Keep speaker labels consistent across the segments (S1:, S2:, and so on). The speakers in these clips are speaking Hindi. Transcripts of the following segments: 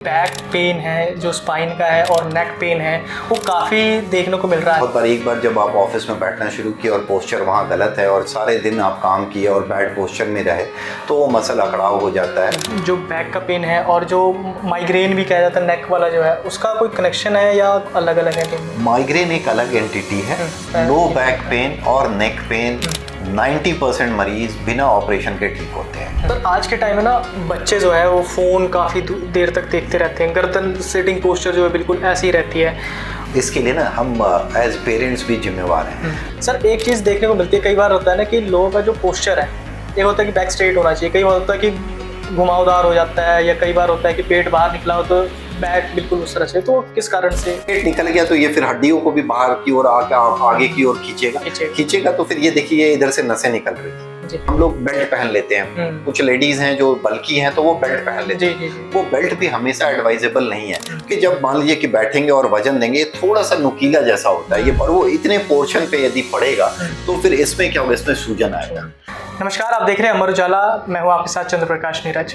S1: बैक पेन है जो स्पाइन का है और नेक पेन है वो काफ़ी देखने को मिल रहा है।
S2: बहुत बार एक बार जब आप ऑफिस में बैठना शुरू किए और पोस्चर वहाँ गलत है और सारे दिन आप काम किए और बैड पोस्चर में रहे तो वो मसल अकड़ाव हो जाता है।
S1: जो बैक का पेन है और जो माइग्रेन भी कहा जाता है नेक वाला जो है उसका कोई कनेक्शन है या अलग अलग है?
S2: माइग्रेन एक अलग एंटिटी है। लो बैक पेन और नेक पेन 90% मरीज बिना ऑपरेशन के ठीक होते हैं।
S1: तो आज के टाइम में ना बच्चे जो है वो फ़ोन काफ़ी देर तक देखते रहते हैं, गर्दन सिटिंग पोस्चर जो है बिल्कुल ऐसी ही रहती है।
S2: इसके लिए ना हम एज पेरेंट्स भी जिम्मेवार हैं।
S1: सर एक चीज़ देखने को मिलती है, कई बार होता है ना कि लोगों का जो पोस्चर है एक होता है कि बैक स्ट्रेट होना चाहिए, कई बार होता है कि घुमावदार हो जाता है, या कई बार होता है कि पेट बाहर निकला हो तो बैक बिल्कुल उस तरह से। तो किस कारण से
S2: पेट निकल गया तो ये फिर हड्डियों को भी बाहर की ओर आगे की ओर खींचेगा तो फिर ये देखिए इधर से नसें निकल रही हैं। हम लोग बेल्ट पहन लेते हैं, कुछ लेडीज हैं जो बल्की हैं तो वो बेल्ट पहन लेते हैं। वो बेल्ट भी हमेशा एडवाइजेबल नहीं है कि जब मान लीजिए कि बैठेंगे और वजन देंगे थोड़ा सा नुकीला जैसा होता है ये, और वो इतने पोर्शन पे यदि पड़ेगा तो फिर इसमें क्या होगा, इसमें सूजन आएगा।
S1: नमस्कार, आप देख रहे हैं अमर उजाला, मैं हूं आपके साथ चंद्र प्रकाश नीरज।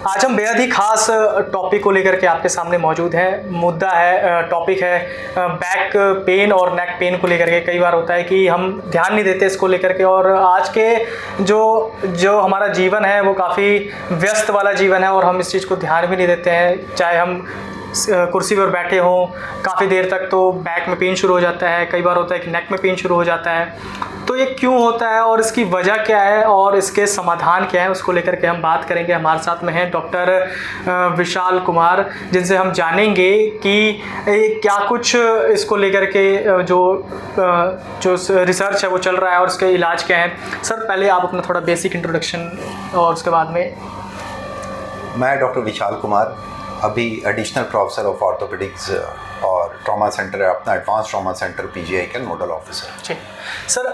S1: आज हम बेहद ही खास टॉपिक को लेकर के आपके सामने मौजूद हैं। मुद्दा है, टॉपिक है बैक पेन और नेक पेन को लेकर के। कई बार होता है कि हम ध्यान नहीं देते इसको लेकर के, और आज के जो हमारा जीवन है वो काफ़ी व्यस्त वाला जीवन है और हम इस चीज़ को ध्यान भी नहीं देते हैं। चाहे हम कुर्सी पर बैठे हों काफ़ी देर तक तो बैक में पेन शुरू हो जाता है, कई बार होता है कि नेक में पेन शुरू हो जाता है। तो ये क्यों होता है और इसकी वजह क्या है और इसके समाधान क्या है, उसको लेकर के हम बात करेंगे। हमारे साथ में हैं डॉक्टर विशाल कुमार, जिनसे हम जानेंगे कि क्या कुछ इसको लेकर के जो रिसर्च है वो चल रहा है और उसके इलाज क्या है। सर पहले आप अपना थोड़ा बेसिक इंट्रोडक्शन और उसके बाद में।
S2: मैं डॉक्टर विशाल कुमार, अभी एडिशनल प्रोफेसर ऑफ ऑर्थोपेडिक्स और ट्रॉमा सेंटर है अपना, एडवांस ट्रॉमा सेंटर पीजीआई का नोडल ऑफिसर।
S1: ठीक सर,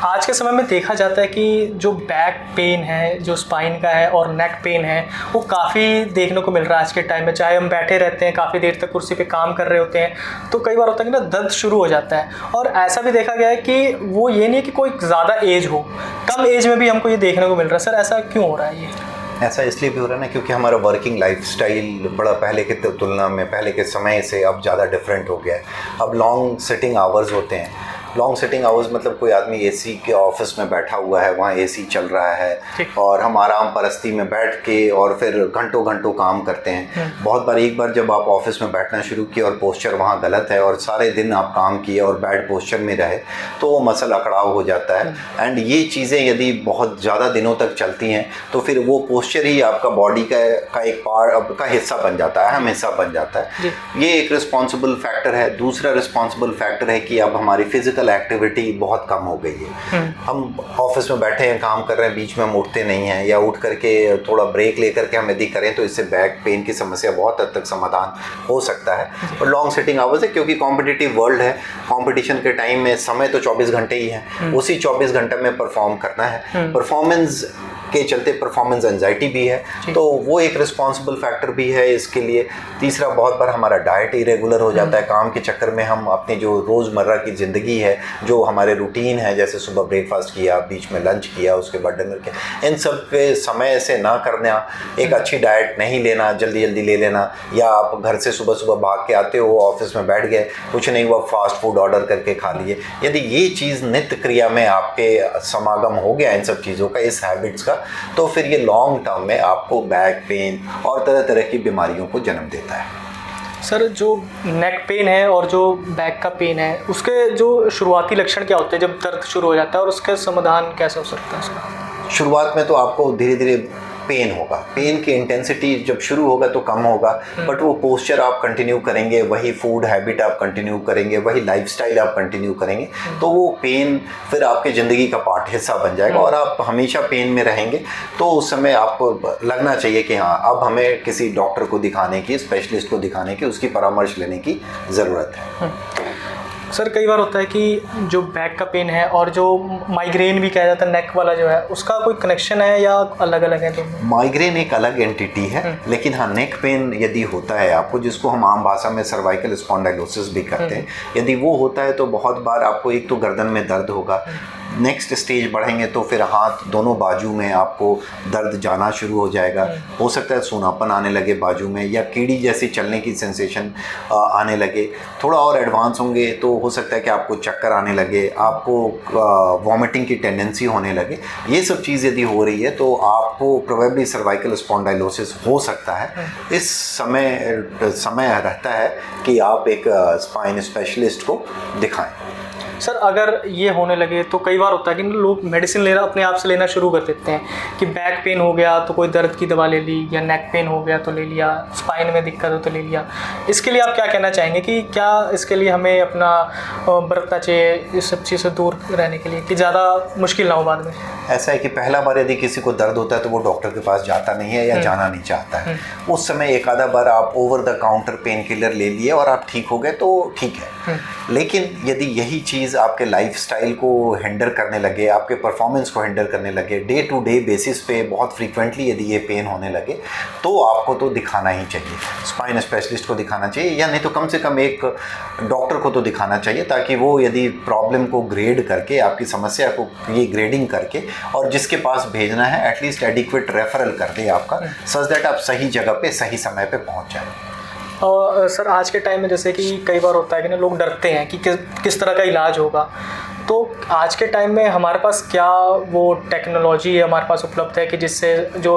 S1: आज के समय में देखा जाता है कि जो बैक पेन है जो स्पाइन का है और नेक पेन है वो काफ़ी देखने को मिल रहा है आज के टाइम में। चाहे हम बैठे रहते हैं काफ़ी देर तक कुर्सी पे काम कर रहे होते हैं तो कई बार होता है कि ना दर्द शुरू हो जाता है, और ऐसा भी देखा गया है कि वो ये नहीं कि कोई ज़्यादा एज हो, कम एज में भी हमको ये देखने को मिल रहा है। सर ऐसा क्यों हो रहा है? ये
S2: ऐसा इसलिए भी हो रहा है ना क्योंकि हमारा वर्किंग लाइफस्टाइल बड़ा पहले के तुलना में पहले के समय से अब ज़्यादा डिफरेंट हो गया है। अब लॉन्ग सिटिंग आवर्स होते हैं। लॉन्ग सिटिंग आवर्स मतलब कोई आदमी एसी के ऑफिस में बैठा हुआ है, वहाँ एसी चल रहा है और हम आराम परस्ती में बैठ के और फिर घंटों घंटों काम करते हैं। बहुत बार एक बार जब आप ऑफिस में बैठना शुरू किए और पोस्चर वहाँ गलत है और सारे दिन आप काम किए और बैड पोस्चर में रहे तो वो मसल अकड़ाव हो जाता है। एंड ये चीज़ें यदि बहुत ज़्यादा दिनों तक चलती हैं तो फिर वो पोस्चर ही आपका बॉडी का एक पार्ट का हिस्सा बन जाता है, अहम हिस्सा बन जाता है। ये एक रिस्पॉन्सिबल फैक्टर है। दूसरा रिस्पॉन्सिबल फैक्टर है कि अब हमारी फिजिकल एक्टिविटी बहुत कम हो गई है। हम ऑफिस में बैठे हैं, काम कर रहे हैं, बीच में हम उठते नहीं हैं या उठ करके थोड़ा ब्रेक लेकर के हम यदि करें तो इससे बैक पेन की समस्या बहुत हद तक समाधान हो सकता है। और लॉन्ग सिटिंग आवर्स है क्योंकि कॉम्पिटिटिव वर्ल्ड है, कंपटीशन के टाइम में समय तो 24 घंटे ही है, उसी 24 घंटे में परफॉर्म करना है। परफॉर्मेंस के चलते परफॉर्मेंस एंजाइटी भी है तो वो एक रिस्पॉन्सिबल फैक्टर भी है इसके लिए। तीसरा, बहुत बार हमारा डाइट इरेगुलर हो जाता है काम के चक्कर में। हम अपनी जो रोज़मर्रा की ज़िंदगी है, जो हमारे रूटीन है, जैसे सुबह ब्रेकफास्ट किया, बीच में लंच किया, उसके बाद डिनर किया, इन सब के समय से ना करना, एक अच्छी डाइट नहीं लेना, जल्दी जल्दी ले लेना, या आप घर से सुबह सुबह भाग के आते हो, ऑफिस में बैठ गए, कुछ नहीं हुआ, फास्ट फूड ऑर्डर करके खा लिए। यदि ये चीज़ नित्य क्रिया में आपके समागम हो गया इन सब चीज़ों का, इस हैबिट्स का, तो फिर ये लॉन्ग टर्म में आपको बैक पेन और तरह तरह की बीमारियों को जन्म देता है।
S1: सर जो नेक पेन है और जो बैक का पेन है उसके जो शुरुआती लक्षण क्या होते हैं जब दर्द शुरू हो जाता है, और उसका समाधान कैसे हो सकता है उसका?
S2: शुरुआत में तो आपको धीरे धीरे पेन होगा, पेन की इंटेंसिटी जब शुरू होगा तो कम होगा, बट वो पोस्चर आप कंटिन्यू करेंगे, वही फूड हैबिट आप कंटिन्यू करेंगे, वही लाइफस्टाइल आप कंटिन्यू करेंगे तो वो पेन फिर आपकी ज़िंदगी का पार्ट हिस्सा बन जाएगा और आप हमेशा पेन में रहेंगे। तो उस समय आपको लगना चाहिए कि हाँ, अब हमें किसी डॉक्टर को दिखाने की, स्पेशलिस्ट को दिखाने की, उसकी परामर्श लेने की ज़रूरत है।
S1: सर कई बार होता है कि जो बैक का पेन है और जो माइग्रेन भी कहा जाता है नेक वाला जो है, उसका कोई कनेक्शन है या अलग अलग है दोनों?
S2: माइग्रेन एक अलग एंटिटी है, लेकिन हाँ नेक पेन यदि होता है आपको, जिसको हम आम भाषा में सर्वाइकल स्पॉन्डाइलोसिस भी कहते हैं, यदि वो होता है तो बहुत बार आपको एक तो गर्दन में दर्द होगा, नेक्स्ट स्टेज बढ़ेंगे तो फिर हाथ दोनों बाजू में आपको दर्द जाना शुरू हो जाएगा, हो सकता है सूनापन आने लगे बाजू में, या कीड़ी जैसी चलने की सेंसेशन आने लगे। थोड़ा और एडवांस होंगे तो हो सकता है कि आपको चक्कर आने लगे, आपको वॉमिटिंग की टेंडेंसी होने लगे। ये सब चीज़ यदि हो रही है तो आपको प्रोबेबली सर्वाइकल स्पॉन्डाइलोसिस हो सकता है। इस समय रहता है कि आप एक स्पाइन स्पेशलिस्ट को दिखाएं।
S1: सर अगर ये होने लगे तो कई बार होता है कि लोग मेडिसिन लेना अपने आप से लेना शुरू कर देते हैं कि बैक पेन हो गया तो कोई दर्द की दवा ले ली, या नेक पेन हो गया तो ले लिया, स्पाइन में दिक्कत हो तो ले लिया। इसके लिए आप क्या कहना चाहेंगे कि क्या इसके लिए हमें अपना बरतना चाहिए इस सब चीज़ से दूर रहने के लिए, कि ज़्यादा मुश्किल ना हो बाद में?
S2: ऐसा है कि पहला बार यदि किसी को दर्द होता है तो वो डॉक्टर के पास जाता नहीं है या जाना नहीं चाहता है। उस समय एक आधा बार आप over the counter pain killer ले लिए और आप ठीक हो गए तो ठीक है। लेकिन यदि यही चीज़ आपके लाइफस्टाइल को हिंडर करने लगे, आपके परफॉर्मेंस को हिंडर करने लगे, डे टू डे बेसिस पे बहुत फ्रीक्वेंटली यदि ये पेन होने लगे, तो आपको तो दिखाना ही चाहिए, स्पाइन स्पेशलिस्ट को दिखाना चाहिए, या नहीं तो कम से कम एक डॉक्टर को तो दिखाना चाहिए, ताकि वो यदि प्रॉब्लम को ग्रेड करके, आपकी समस्या को ये ग्रेडिंग करके और जिसके पास भेजना है एटलीस्ट एडिक्वेट रेफरल कर दे आपका, सच दैट आप सही जगह पे सही समय पे पहुंच जाए।
S1: और सर आज के टाइम में जैसे कि कई बार होता है कि ना लोग डरते हैं कि किस तरह का इलाज होगा, तो आज के टाइम में हमारे पास क्या वो टेक्नोलॉजी हमारे पास उपलब्ध है कि जिससे जो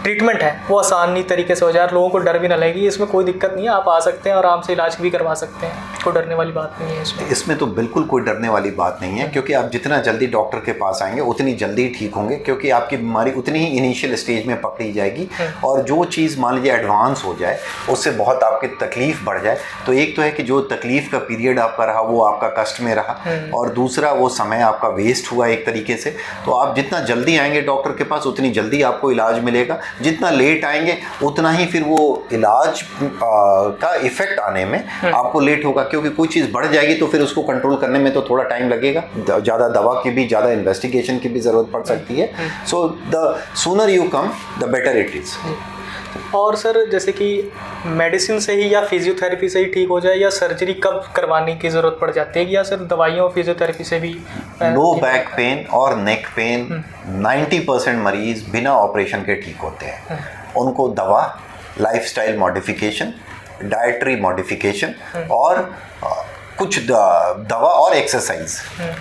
S1: ट्रीटमेंट है वो आसानी तरीके से हो जाए, लोगों को डर भी ना लगे? इसमें कोई दिक्कत नहीं है, आप आ सकते हैं और आराम से इलाज भी करवा सकते हैं, कोई डरने वाली बात नहीं है इसमें।
S2: इसमें तो बिल्कुल कोई डरने वाली बात नहीं है, क्योंकि आप जितना जल्दी डॉक्टर के पास आएंगे उतनी जल्दी ठीक होंगे, क्योंकि आपकी बीमारी उतनी ही इनिशियल स्टेज में पकड़ी जाएगी। और जो चीज़ मान लीजिए एडवांस हो जाए, उससे बहुत आपकी तकलीफ बढ़ जाए, तो एक तो है कि जो तकलीफ का पीरियड आपका रहा वो आपका कष्ट में रहा, और दूसरा वो समय आपका वेस्ट हुआ एक तरीके से। तो आप जितना जल्दी आएंगे डॉक्टर के पास उतनी जल्दी आपको इलाज मिलेगा, जितना लेट आएंगे उतना ही फिर वो इलाज का इफेक्ट आने में आपको लेट होगा, क्योंकि कोई चीज़ बढ़ जाएगी तो फिर उसको कंट्रोल करने में तो थोड़ा टाइम लगेगा, ज़्यादा दवा की भी, ज़्यादा इन्वेस्टिगेशन की भी ज़रूरत पड़ सकती है। So the sooner you come the better it is.
S1: और सर जैसे कि मेडिसिन से ही या फिजियोथेरेपी से ही ठीक हो जाए, या सर्जरी कब करवाने की ज़रूरत पड़ जाती है, या सिर्फ दवाइयों और फिजियोथेरेपी से भी?
S2: लो बैक पेन और नेक पेन 90% मरीज बिना ऑपरेशन के ठीक होते हैं। उनको दवा, लाइफस्टाइल मॉडिफिकेशन, डाइटरी मॉडिफिकेशन और कुछ दवा और एक्सरसाइज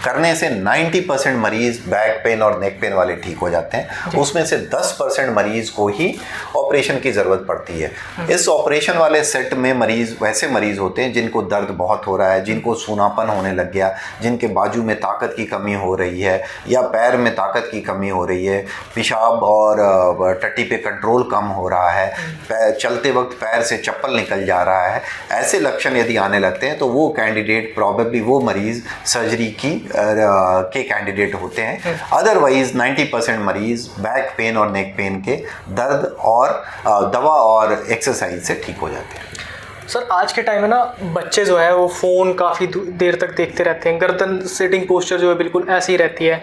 S2: करने से 90% मरीज बैक पेन और नेक पेन वाले ठीक हो जाते हैं। उसमें से 10% मरीज को ही ऑपरेशन की ज़रूरत पड़ती है। इस ऑपरेशन वाले सेट में वैसे मरीज होते हैं जिनको दर्द बहुत हो रहा है, जिनको सूनापन होने लग गया, जिनके बाजू में ताकत की कमी हो रही है या पैर में ताकत की कमी हो रही है, पेशाब और टट्टी पे कंट्रोल कम हो रहा है, चलते वक्त पैर से चप्पल निकल जा रहा है। ऐसे लक्षण यदि आने लगते हैं तो वो प्रॉबेबली वो मरीज सर्जरी के कैंडिडेट होते हैं। अदरवाइज 90% मरीज बैक पेन और नेक पेन के दर्द और दवा और एक्सरसाइज से ठीक हो जाते हैं।
S1: सर आज के टाइम में ना बच्चे जो है वो फ़ोन काफ़ी देर तक देखते रहते हैं, गर्दन सिटिंग पोस्चर जो है बिल्कुल ऐसी ही रहती है।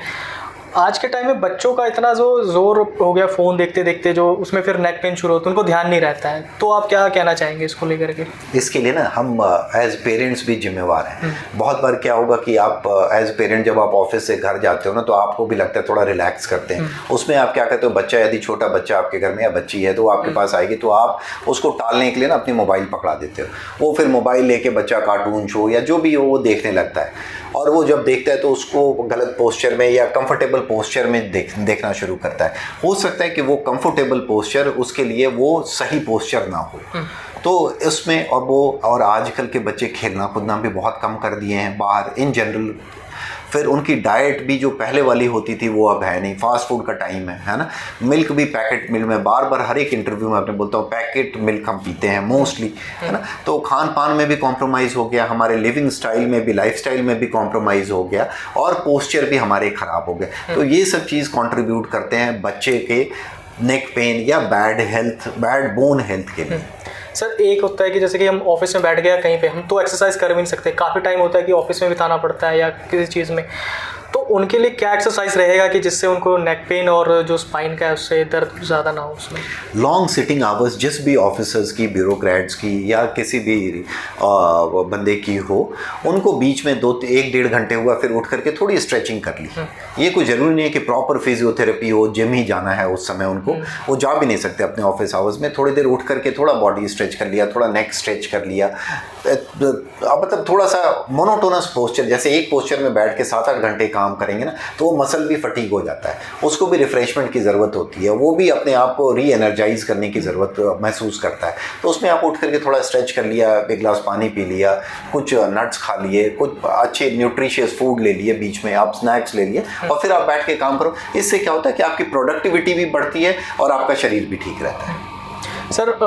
S1: आज के टाइम में बच्चों का इतना जो जोर हो गया फ़ोन देखते देखते, जो उसमें फिर नेक पेन शुरू होता है, उनको ध्यान नहीं रहता है, तो आप क्या कहना चाहेंगे इसको लेकर के?
S2: इसके लिए ना हम एज पेरेंट्स भी जिम्मेवार हैं। बहुत बार क्या होगा कि आप एज पेरेंट जब आप ऑफिस से घर जाते हो ना, तो आपको भी लगता है थोड़ा रिलैक्स करते हैं। उसमें आप क्या करते हो, बच्चा यदि छोटा बच्चा आपके घर में या बच्ची है तो आपके पास आएगी, तो आप उसको टालने के लिए ना अपनी मोबाइल पकड़ा देते हो। वो फिर मोबाइल लेके बच्चा कार्टून शो या जो भी हो वो देखने लगता है, और वो जब देखता है तो उसको गलत पोस्चर में या कंफर्टेबल पोस्चर में देखना शुरू करता है। हो सकता है कि वो कंफर्टेबल पोस्चर उसके लिए वो सही पोस्चर ना हो, तो इसमें और आजकल के बच्चे खेलना कूदना भी बहुत कम कर दिए हैं बाहर इन जनरल। फिर उनकी डाइट भी जो पहले वाली होती थी वो अब है नहीं, फास्ट फूड का टाइम है ना। मिल्क भी पैकेट मिल्क में, बार बार हर एक इंटरव्यू में अपने बोलता हूँ पैकेट मिल्क हम पीते हैं मोस्टली, है ना। तो खान पान में भी कॉम्प्रोमाइज़ हो गया, हमारे लिविंग स्टाइल में भी, लाइफ स्टाइल में भी कॉम्प्रोमाइज़ हो गया, और पोस्चर भी हमारे ख़राब हो गए। तो ये सब चीज़ कॉन्ट्रीब्यूट करते हैं बच्चे के नेक पेन या बैड बोन हेल्थ के लिए।
S1: सर एक होता है कि जैसे कि हम ऑफिस में बैठ गया कहीं पे, हम तो एक्सरसाइज कर भी नहीं सकते, काफ़ी टाइम होता है कि ऑफिस में बिताना पड़ता है या किसी चीज़ में, तो उनके लिए क्या एक्सरसाइज रहेगा कि जिससे उनको नेक पेन और जो स्पाइन का है उससे दर्द ज़्यादा ना हो उसमें?
S2: लॉन्ग सिटिंग आवर्स जिस भी ऑफिसर्स की, ब्यूरोक्रेट्स की या किसी भी बंदे की हो, उनको बीच में 1-1.5 घंटे हुआ फिर उठ करके थोड़ी स्ट्रेचिंग कर ली। ये कोई ज़रूरी नहीं है कि प्रॉपर फिजियोथेरेपी हो, जिम ही जाना है उस समय उनको, वो जा भी नहीं सकते अपने ऑफिस आवर्स में। थोड़ी देर उठ करके थोड़ा बॉडी स्ट्रेच कर लिया, थोड़ा नेक स्ट्रेच कर लिया, मतलब थोड़ा सा मोनोटोनस पोस्चर, जैसे एक पोस्चर में बैठ के 7-8 घंटे काम करेंगे ना तो वो मसल भी फटीग हो जाता है, उसको भी रिफ्रेशमेंट की ज़रूरत होती है, वो भी अपने आप को री एनर्जाइज करने की ज़रूरत महसूस करता है। तो उसमें आप उठ करके थोड़ा स्ट्रेच कर लिया, एक गिलास पानी पी लिया, कुछ नट्स खा लिए, कुछ अच्छे न्यूट्रिशियस फूड ले लिए, बीच में आप स्नैक्स ले लिए और फिर आप बैठ के काम करो। इससे क्या होता है कि आपकी प्रोडक्टिविटी भी बढ़ती है और आपका शरीर भी ठीक रहता है।
S1: सर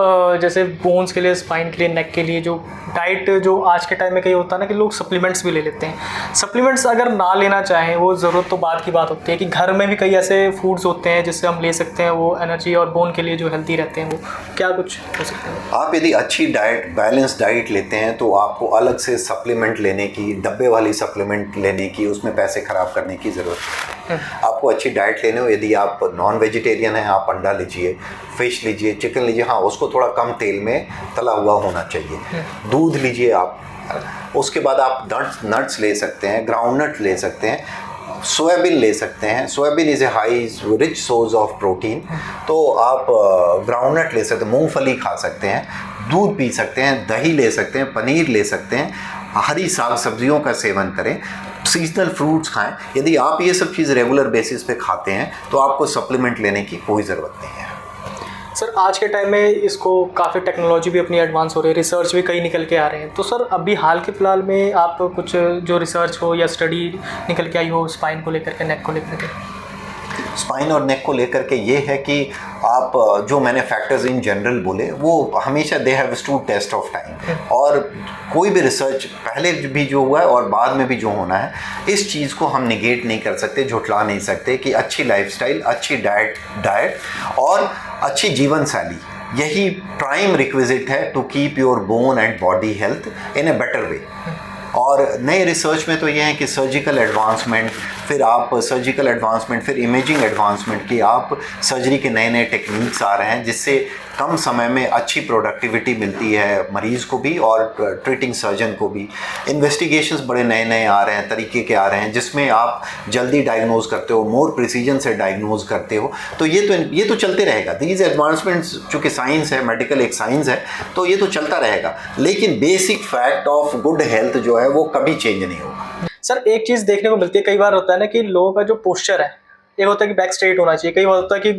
S1: जैसे बोन्स के लिए, स्पाइन के लिए, नेक के लिए जो डाइट जो आज के टाइम में कहीं होता है ना कि लोग सप्लीमेंट्स भी ले लेते हैं, सप्लीमेंट्स अगर ना लेना चाहें वो ज़रूरत तो बाद की बात होती है कि घर में भी कई ऐसे फूड्स होते हैं जिससे हम ले सकते हैं, वो एनर्जी और बोन के लिए जो हेल्दी रहते हैं, वो क्या कुछ हो सकते हैं?
S2: आप यदि अच्छी डाइट, बैलेंस डाइट लेते हैं तो आपको अलग से सप्लीमेंट लेने की, डब्बे वाली सप्लीमेंट लेने की, उसमें पैसे ख़राब करने की ज़रूरत है। आपको अच्छी डाइट लेने हो, यदि आप नॉन वेजिटेरियन हैं, आप अंडा लीजिए, फिश लीजिए, चिकन लीजिए, हाँ उसको थोड़ा कम तेल में तला हुआ होना चाहिए। दूध लीजिए आप, उसके बाद आप नट्स ले सकते हैं, ग्राउंडनट ले सकते हैं, सोयाबीन ले सकते हैं। Soybean is a high rich source of protein, तो आप ग्राउंडनट ले सकते हैं, मूंगफली खा सकते हैं, दूध पी सकते हैं, दही ले सकते हैं, पनीर ले सकते हैं, हरी साग सब्जियों का सेवन करें, सीजनल फ्रूट्स खाएं। यदि आप ये सब चीज़ रेगुलर बेसिस पे खाते हैं तो आपको सप्लीमेंट लेने की कोई ज़रूरत नहीं है।
S1: सर आज के टाइम में इसको काफ़ी टेक्नोलॉजी भी अपनी एडवांस हो रही है, रिसर्च भी कई निकल के आ रहे हैं, तो सर अभी हाल के फिलहाल में आप कुछ जो रिसर्च हो या स्टडी निकल के आई हो स्पाइन को लेकर के, नेक को लेकर के?
S2: स्पाइन और नेक को लेकर के ये है कि आप जो मैंने फैक्टर्स इन जनरल बोले वो हमेशा they have stood test of time, और कोई भी रिसर्च पहले भी जो हुआ है और बाद में भी जो होना है, इस चीज़ को हम निगेट नहीं कर सकते, झुठला नहीं सकते कि अच्छी लाइफस्टाइल, अच्छी डाइट और अच्छी जीवन शैली, यही प्राइम रिक्विजिट है to keep your bone and body health in a better way. और नए रिसर्च में तो ये है कि सर्जिकल एडवांसमेंट, फिर इमेजिंग एडवांसमेंट की आप सर्जरी के नए टेक्निक्स आ रहे हैं जिससे कम समय में अच्छी प्रोडक्टिविटी मिलती है मरीज़ को भी और ट्रीटिंग सर्जन को भी। इन्वेस्टिगेशंस बड़े नए आ रहे हैं, तरीके के आ रहे हैं जिसमें आप जल्दी डायग्नोज करते हो, मोर प्रिसीजन से डायग्नोज करते हो। तो ये तो चलते रहेगा। दीज एडवांसमेंट्स, चूँकि साइंस है, मेडिकल एक साइंस है, तो ये तो चलता रहेगा, लेकिन basic fact of good health जो है वो कभी चेंज नहीं होगा।
S1: सर एक चीज़ देखने को मिलती है, कई बार होता है ना कि लोगों का जो पोस्चर है, एक होता है कि बैक स्ट्रेट होना चाहिए, कई बार होता है कि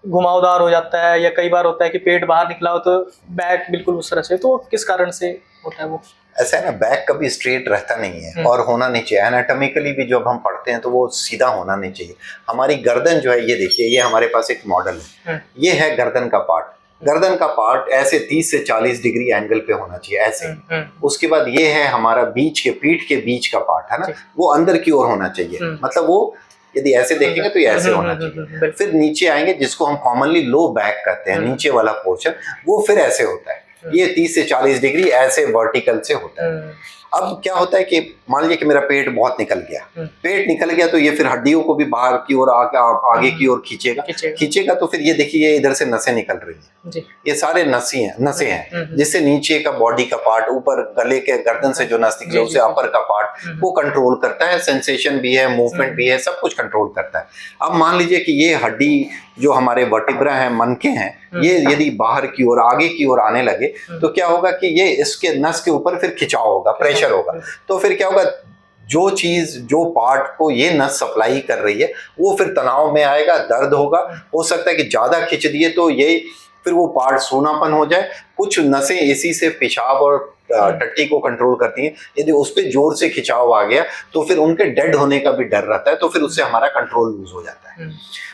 S1: घुमावदार हो जाता है, या कई बार होता है कि पेट बाहर निकला हो तो बैक बिल्कुल उस तरह से, तो किस कारण से होता है वो?
S2: ऐसा है ना, बैक कभी स्ट्रेट रहता नहीं है और होना नहीं चाहिए। एनाटॉमिकली भी जब हम पढ़ते हैं तो वो सीधा होना नहीं चाहिए। हमारी गर्दन जो है, ये देखिए, ये हमारे पास एक मॉडल है, ये है गर्दन का पार्ट। गर्दन का पार्ट ऐसे 30 से 40 डिग्री एंगल पे होना चाहिए, ऐसे। उसके बाद ये है हमारा पीठ के बीच का पार्ट है ना, वो अंदर की ओर होना चाहिए, मतलब वो यदि ऐसे देखेंगे तो ये ऐसे होना चाहिए। फिर नीचे आएंगे, जिसको हम कॉमनली लो बैक कहते हैं, नीचे वाला पोर्शन, वो फिर ऐसे होता है। ये 30 से 40 डिग्री ऐसे वर्टिकल से होता है। अब क्या होता है कि मान लीजिए कि मेरा पेट बहुत निकल गया, तो ये फिर हड्डियों को भी बाहर की ओर आगे की ओर खींचेगा। तो फिर ये देखिए, इधर से नसें निकल रही हैं, ये सारे नसें हैं जिससे नीचे का बॉडी का पार्ट, ऊपर गले के गर्दन से जो नस निकले उसे अपर का पार्ट वो कंट्रोल करता है। सेंसेशन भी है, मूवमेंट भी है, सब कुछ कंट्रोल करता है। अब मान लीजिए कि ये हड्डी जो हमारे वर्टिब्रा हैं, मनके हैं, ये यदि बाहर की ओर, आगे की ओर आने लगे तो क्या होगा कि ये इसके नस के ऊपर फिर खिंचाव होगा, प्रेशर होगा। तो फिर क्या होगा, जो पार्ट को ये नस सप्लाई कर रही है वो फिर तनाव में आएगा, दर्द होगा। हो सकता है कि ज्यादा खींच दिए तो ये फिर वो पार्ट सूनापन हो जाए। कुछ नसें इसी से पेशाब और टट्टी को कंट्रोल करती हैं, यदि उस पर जोर से खिंचाव आ गया तो फिर उनके डेड होने का भी डर रहता है, तो फिर उससे हमारा कंट्रोल लूज हो जाता है।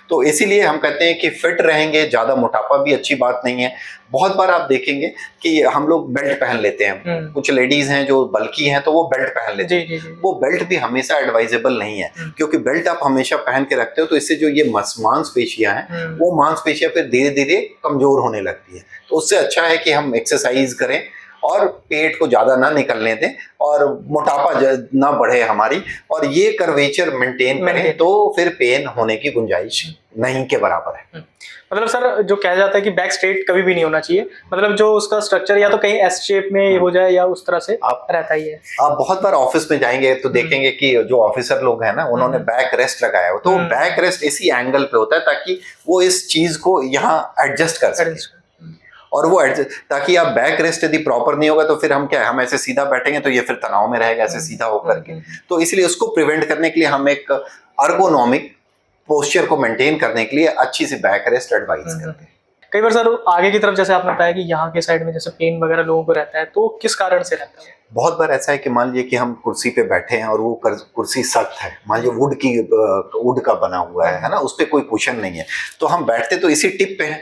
S2: तो इसीलिए हम कहते हैं कि फिट रहेंगे, ज़्यादा मोटापा भी अच्छी बात नहीं है। बहुत बार आप देखेंगे कि हम लोग बेल्ट पहन लेते हैं, कुछ लेडीज हैं जो बल्की हैं तो वो बेल्ट पहन लेते हैं। वो बेल्ट भी हमेशा एडवाइजेबल नहीं है, क्योंकि बेल्ट आप हमेशा पहन के रखते हो तो इससे जो ये मांसपेशियां हैं वो मांसपेशियां फिर धीरे धीरे कमजोर होने लगती है। तो उससे अच्छा है कि हम एक्सरसाइज करें और पेट को ज़्यादा ना निकलने दें और मोटापा ना बढ़े हमारी, और ये कर्वेचर मेंटेन करें तो फिर पेन होने की गुंजाइश नहीं के बराबर है।
S1: मतलब सर जो कहा जाता है कि बैक स्ट्रेट कभी भी नहीं होना चाहिए, मतलब जो उसका स्ट्रक्चर या तो कहीं एस शेप में हो जाए या उस तरह से आप रहता ही है।
S2: आप बहुत बार ऑफिस में जाएंगे तो देखेंगे कि जो ऑफिसर लोग हैं ना, उन्होंने बैक रेस्ट लगाया हो, तो बैक रेस्ट इसी एंगल पे होता है ताकि वो इस चीज को यहाँ एडजस्ट कर सके, और वो ताकि आप बैक रेस्ट यदि प्रॉपर नहीं होगा तो फिर हम क्या, हम ऐसे सीधा बैठेंगे तो ये फिर तनाव में रहेगा ऐसे सीधा होकर के। तो इसलिए उसको प्रिवेंट करने के लिए हम एक अर्गोनॉमिक पोस्चर को मेंटेन करने के लिए अच्छी सी बैक रेस्ट एडवाइस करते हैं।
S1: कई बार सर आगे की तरफ जैसे आपने बताया कि यहाँ के साइड में जैसे पेन वगैरह लोगों को रहता है, तो किस कारण से रहता है?
S2: बहुत बार ऐसा है कि मान लीजिए कि हम कुर्सी पे बैठे हैं और वो कुर्सी सख्त है, मान लीजिए वुड का बना हुआ है ना, उस पे कोई कुशन नहीं है, तो हम बैठते तो इसी टिप पे हैं,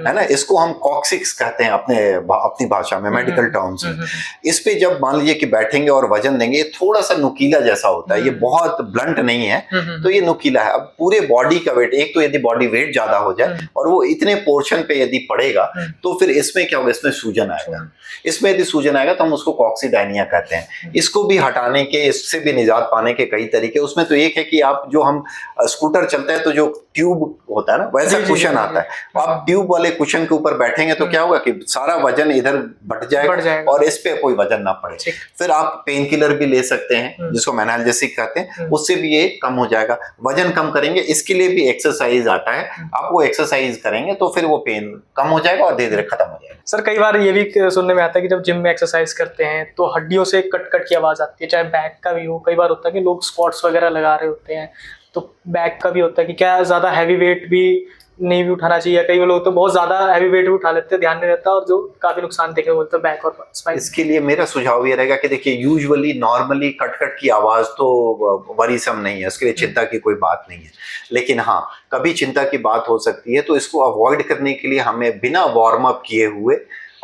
S2: है ना। इसको हम कॉक्सिक्स कहते हैं अपनी भाषा में, मेडिकल टर्म्स में। इस पे जब मान लीजिए कि बैठेंगे और वजन देंगे, ये थोड़ा सा नुकीला जैसा होता है, ये बहुत ब्लंट नहीं है, तो ये नुकीला है। अब पूरे बॉडी का वेट, एक तो यदि बॉडी वेट ज्यादा हो जाए और वो इतने पोर्शन पे यदि पड़ेगा तो फिर इसमें क्या होगा, इसमें सूजन आएगा। इसमें यदि सूजन आएगा तो हम उसको कॉक्सीडायनिया कहते हैं। इसको भी हटाने के, इससे भी निजात पाने के कई तरीके। उसमें तो एक है कि आप जो हम स्कूटर चलता है तो जो ट्यूब होता है ना, वैसा कुशन आता है, आप ट्यूब वाले कुशन के ऊपर बैठेंगे तो क्या होगा कि सारा वजन इधर बढ़ जाएगा और इस पे कोई वजन ना पड़े। फिर आप पेन किलर भी ले सकते हैं जिसको एनाल्जेसिक कहते हैं, उससे भी ये कम हो जाएगा। वजन कम करेंगे, इसके लिए भी एक्सरसाइज आता है, आप वो एक्सरसाइज करेंगे तो फिर वो पेन कम हो जाएगा और धीरे धीरे खत्म हो जाएगा।
S1: सर कई बार ये भी सुनने में आता है कि जब जिम में एक्सरसाइज करते हैं तो हड्डियों से कट कट की आवाज आती है, चाहे बैक का भी हो। कई बार होता है कि लोग स्क्वाट्स वगैरह लगा रहे होते हैं तो बैक का भी होता है कि क्या ज्यादा हैवी वेट भी नहीं भी उठाना चाहिए। कई लोग तो बहुत ज्यादा हैवी वेट भी उठा लेते हैं, ध्यान नहीं रहता, और जो काफी नुकसान देखने को मिलता है बैक और स्पाइन।
S2: इसके लिए मेरा सुझाव ये रहेगा कि देखिए, यूजुअली नॉर्मली कट कट की आवाज तो वरीसम नहीं है, उसके लिए चिंता की कोई बात नहीं है। लेकिन हाँ, कभी चिंता की बात हो सकती है, तो इसको अवॉइड करने के लिए हमें बिना वार्म अप किए हुए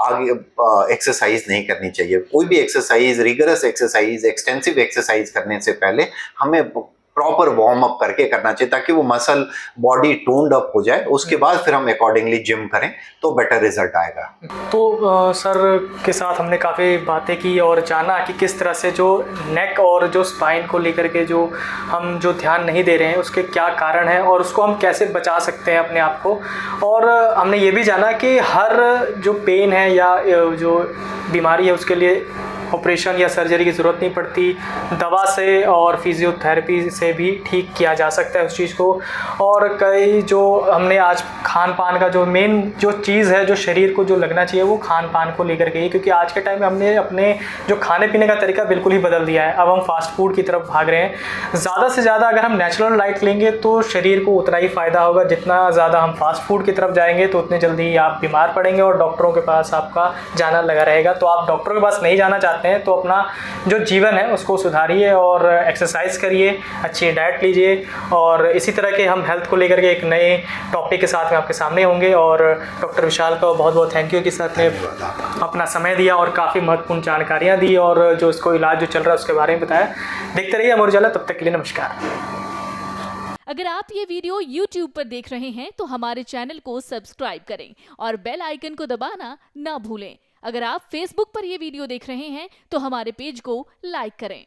S2: आगे एक्सरसाइज नहीं करनी चाहिए। कोई भी exercise, rigorous exercise, extensive exercise करने से पहले हमें प्रॉपर वार्म अप करके करना चाहिए ताकि वो मसल बॉडी टोन्ड अप हो जाए। उसके बाद फिर हम अकॉर्डिंगली जिम करें तो बेटर रिजल्ट आएगा।
S1: तो सर के साथ हमने काफ़ी बातें की और जाना कि किस तरह से जो नेक और जो स्पाइन को लेकर के जो हम जो ध्यान नहीं दे रहे हैं उसके क्या कारण हैं और उसको हम कैसे बचा सकते हैं अपने आप को। और हमने ये भी जाना कि हर जो पेन है या जो बीमारी है उसके लिए ऑपरेशन या सर्जरी की ज़रूरत नहीं पड़ती, दवा से और फिजियोथेरेपी से भी ठीक किया जा सकता है उस चीज़ को। और कई जो हमने आज खान पान का जो मेन जो चीज़ है जो शरीर को जो लगना चाहिए वो खान पान को लेकर के ही, क्योंकि आज के टाइम में हमने अपने जो खाने पीने का तरीका बिल्कुल ही बदल दिया है। अब हम फास्ट फूड की तरफ भाग रहे हैं। ज़्यादा से ज़्यादा अगर हम नेचुरल डाइट लेंगे तो शरीर को उतना ही फ़ायदा होगा, जितना ज़्यादा हम फास्ट फूड की तरफ जाएंगे तो उतनी जल्दी आप बीमार पड़ेंगे और डॉक्टरों के पास आपका जाना लगा रहेगा। तो आप डॉक्टरों के पास नहीं जाना चाहते हैं तो अपना जो जीवन है उसको सुधारिए और एक्सरसाइज करिए, अच्छी डाइट लीजिए। और इसी तरह के हम हेल्थ को लेकर के एक नए टॉपिक के साथ में आपके सामने होंगे। और डॉक्टर विशाल का बहुत बहुत थैंक यू कि सर ने अपना समय दिया और काफ़ी महत्वपूर्ण जानकारियाँ दी और जो इसको इलाज जो चल रहा है उसके बारे में बताया। देखते रहिए अमर उजाला, तब तक के लिए नमस्कार।
S3: अगर आप ये वीडियो YouTube पर देख रहे हैं तो हमारे चैनल को सब्सक्राइब करें और बेल आइकन को दबाना ना भूलें। अगर आप Facebook पर ये वीडियो देख रहे हैं तो हमारे पेज को लाइक करें।